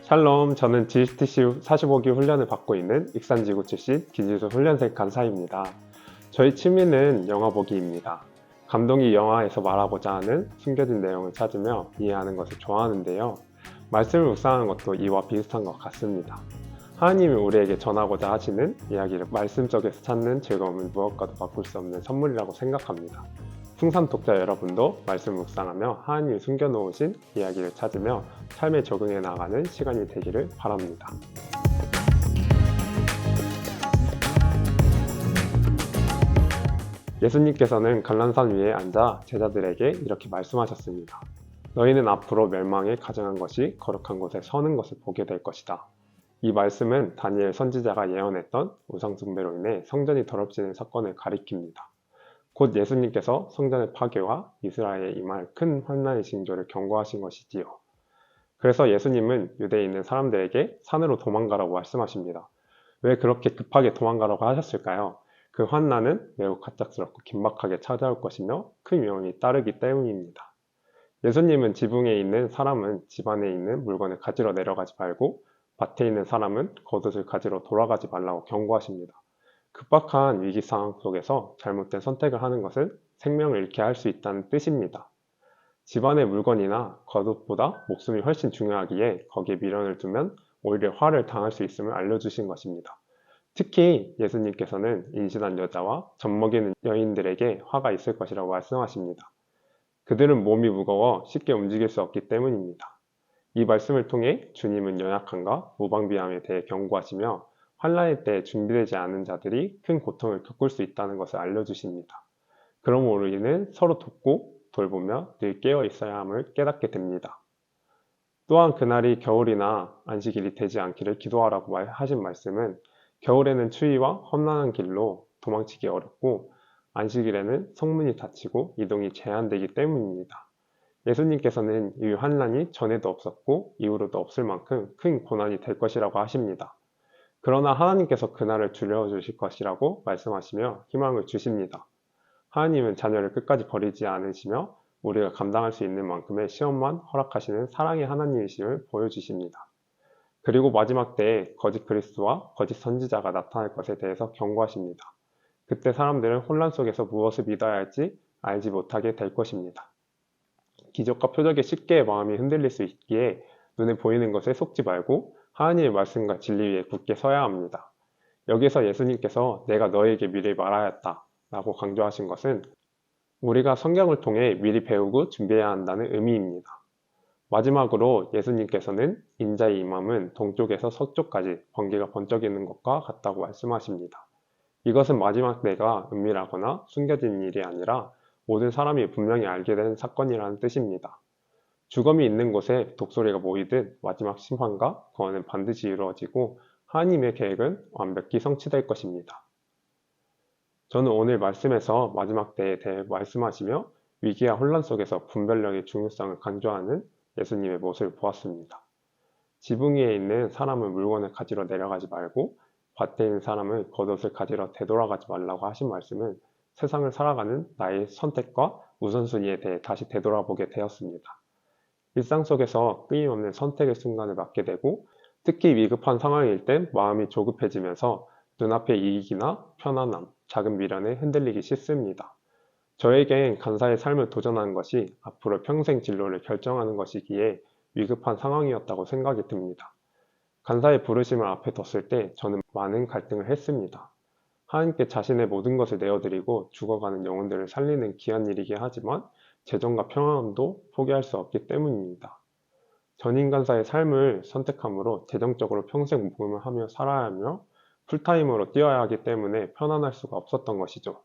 샬롬, 저는 GSTC 45기 훈련을 받고 있는 익산지구 출신 기지수 훈련생 간사입니다. 저희 취미는 영화 보기입니다. 감독이 영화에서 말하고자 하는 숨겨진 내용을 찾으며 이해하는 것을 좋아하는데요. 말씀을 묵상하는 것도 이와 비슷한 것 같습니다. 하나님이 우리에게 전하고자 하시는 이야기를 말씀 속에서 찾는 즐거움은 무엇과도 바꿀 수 없는 선물이라고 생각합니다. 풍산 독자 여러분도 말씀 묵상하며 하나님이 숨겨놓으신 이야기를 찾으며 삶에 적응해 나가는 시간이 되기를 바랍니다. 예수님께서는 갈란산 위에 앉아 제자들에게 이렇게 말씀하셨습니다. 너희는 앞으로 멸망에 가증한 것이 거룩한 곳에 서는 것을 보게 될 것이다. 이 말씀은 다니엘 선지자가 예언했던 우상숭배로 인해 성전이 더럽어지는 사건을 가리킵니다. 곧 예수님께서 성전의 파괴와 이스라엘에 임할 큰 환난의 징조를 경고하신 것이지요. 그래서 예수님은 유대에 있는 사람들에게 산으로 도망가라고 말씀하십니다. 왜 그렇게 급하게 도망가라고 하셨을까요? 그 환난은 매우 갑작스럽고 긴박하게 찾아올 것이며 큰 위험이 따르기 때문입니다. 예수님은 지붕에 있는 사람은 집 안에 있는 물건을 가지러 내려가지 말고 밭에 있는 사람은 겉옷을 가지러 돌아가지 말라고 경고하십니다. 급박한 위기 상황 속에서 잘못된 선택을 하는 것은 생명을 잃게 할 수 있다는 뜻입니다. 집안의 물건이나 겉옷보다 목숨이 훨씬 중요하기에 거기에 미련을 두면 오히려 화를 당할 수 있음을 알려주신 것입니다. 특히 예수님께서는 임신한 여자와 젖먹이는 여인들에게 화가 있을 것이라고 말씀하십니다. 그들은 몸이 무거워 쉽게 움직일 수 없기 때문입니다. 이 말씀을 통해 주님은 연약함과 무방비함에 대해 경고하시며 환난의 때에 준비되지 않은 자들이 큰 고통을 겪을 수 있다는 것을 알려주십니다. 그러므로 우리는 서로 돕고 돌보며 늘 깨어 있어야 함을 깨닫게 됩니다. 또한 그날이 겨울이나 안식일이 되지 않기를 기도하라고 하신 말씀은 겨울에는 추위와 험난한 길로 도망치기 어렵고 안식일에는 성문이 닫히고 이동이 제한되기 때문입니다. 예수님께서는 이 환난이 전에도 없었고 이후로도 없을 만큼 큰 고난이 될 것이라고 하십니다. 그러나 하나님께서 그날을 줄여주실 것이라고 말씀하시며 희망을 주십니다. 하나님은 자녀를 끝까지 버리지 않으시며 우리가 감당할 수 있는 만큼의 시험만 허락하시는 사랑의 하나님이심을 보여주십니다. 그리고 마지막 때에 거짓 그리스도와 거짓 선지자가 나타날 것에 대해서 경고하십니다. 그때 사람들은 혼란 속에서 무엇을 믿어야 할지 알지 못하게 될 것입니다. 기적과 표적에 쉽게 마음이 흔들릴 수 있기에 눈에 보이는 것에 속지 말고 하나님의 말씀과 진리 위에 굳게 서야 합니다. 여기서 예수님께서 내가 너에게 미리 말하였다 라고 강조하신 것은 우리가 성경을 통해 미리 배우고 준비해야 한다는 의미입니다. 마지막으로 예수님께서는 인자의 임함은 동쪽에서 서쪽까지 번개가 번쩍이는 것과 같다고 말씀하십니다. 이것은 마지막 때가 은밀하거나 숨겨진 일이 아니라 모든 사람이 분명히 알게 된 사건이라는 뜻입니다. 죽음이 있는 곳에 독수리가 모이듯 마지막 심판과 구원은 반드시 이루어지고 하나님의 계획은 완벽히 성취될 것입니다. 저는 오늘 말씀에서 마지막 때에 대해 말씀하시며 위기와 혼란 속에서 분별력의 중요성을 강조하는 예수님의 모습을 보았습니다. 지붕 위에 있는 사람은 물건을 가지러 내려가지 말고 밭에 있는 사람은 겉옷을 가지러 되돌아가지 말라고 하신 말씀은 세상을 살아가는 나의 선택과 우선순위에 대해 다시 되돌아보게 되었습니다. 일상 속에서 끊임없는 선택의 순간을 맞게 되고 특히 위급한 상황일 땐 마음이 조급해지면서 눈앞의 이익이나 편안함, 작은 미련에 흔들리기 쉽습니다. 저에겐 간사의 삶을 도전하는 것이 앞으로 평생 진로를 결정하는 것이기에 위급한 상황이었다고 생각이 듭니다. 간사의 부르심을 앞에 뒀을 때 저는 많은 갈등을 했습니다. 하나님께 자신의 모든 것을 내어드리고 죽어가는 영혼들을 살리는 귀한 일이긴 하지만 재정과 평안함도 포기할 수 없기 때문입니다. 전임 간사의 삶을 선택함으로 재정적으로 평생 모금을 하며 살아야 하며 풀타임으로 뛰어야 하기 때문에 편안할 수가 없었던 것이죠.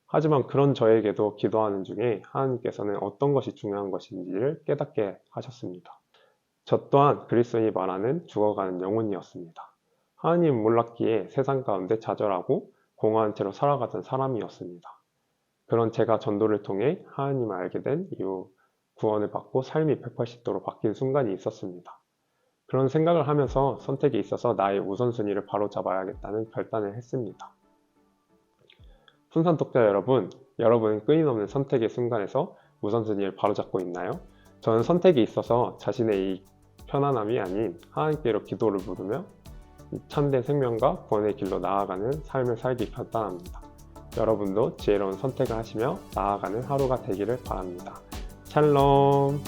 하지만 그런 저에게도 기도하는 중에 하나님께서는 어떤 것이 중요한 것인지를 깨닫게 하셨습니다. 저 또한 그리스도인이 말하는 죽어가는 영혼이었습니다. 하나님은 몰랐기에 세상 가운데 좌절하고 공허한 채로 살아가던 사람이었습니다. 그런 제가 전도를 통해 하나님을 알게 된 이후 구원을 받고 삶이 180도로 바뀐 순간이 있었습니다. 그런 생각을 하면서 선택에 있어서 나의 우선순위를 바로잡아야겠다는 결단을 했습니다. 풍산 독자 여러분, 여러분은 끊임없는 선택의 순간에서 우선순위를 바로잡고 있나요? 저는 선택에 있어서 자신의 이익, 편안함이 아닌 하나님께로 기도를 부르며 참된 생명과 구원의 길로 나아가는 삶을 살기 간단합니다. 여러분도 지혜로운 선택을 하시며 나아가는 하루가 되기를 바랍니다. 샬롬!